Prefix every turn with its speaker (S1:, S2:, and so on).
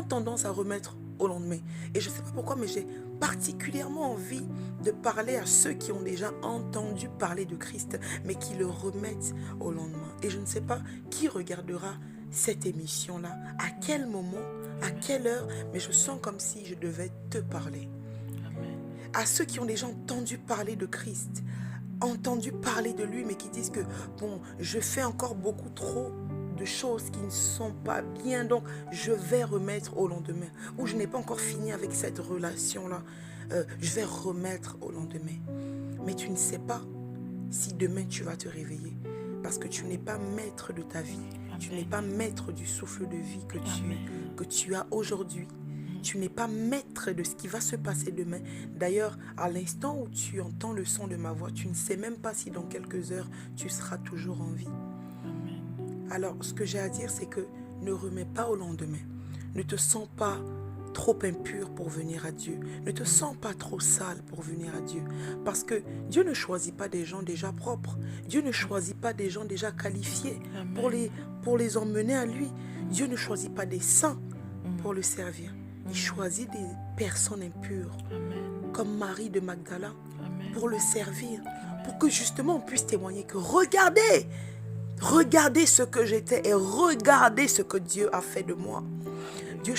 S1: ont tendance à remettre au lendemain. Et je ne sais pas pourquoi, mais j'ai particulièrement envie de parler à ceux qui ont déjà entendu parler de Christ, mais qui le remettent au lendemain. Et je ne sais pas qui regardera cette émission-là, à quel moment, à quelle heure, mais je sens comme si je devais te parler.
S2: Amen.
S1: À ceux qui ont déjà entendu parler de Christ, entendu parler de lui, mais qui disent que, bon, je fais encore beaucoup trop de choses qui ne sont pas bien, donc je vais remettre au lendemain. Ou je n'ai pas encore fini avec cette relation-là, je vais remettre au lendemain. Mais tu ne sais pas si demain tu vas te réveiller, parce que tu n'es pas maître de ta vie.
S2: Amen.
S1: Tu n'es pas maître du souffle de vie que tu as aujourd'hui. Tu n'es pas maître de ce qui va se passer demain. D'ailleurs, à l'instant où tu entends le son de ma voix, tu ne sais même pas si dans quelques heures, tu seras toujours en vie.
S2: Amen.
S1: Alors, ce que j'ai à dire, c'est que ne remets pas au lendemain. Ne te sens pas trop impur pour venir à Dieu. Ne te sens pas trop sale pour venir à Dieu. Parce que Dieu ne choisit pas des gens déjà propres. Dieu ne choisit pas des gens déjà qualifiés pour les emmener à lui. Dieu ne choisit pas des saints pour le servir. Il choisit des personnes impures,
S2: Amen.
S1: comme Marie de Magdala,
S2: Amen.
S1: pour le servir, pour que justement on puisse témoigner que regardez ce que j'étais et regardez ce que Dieu a fait de moi. Dieu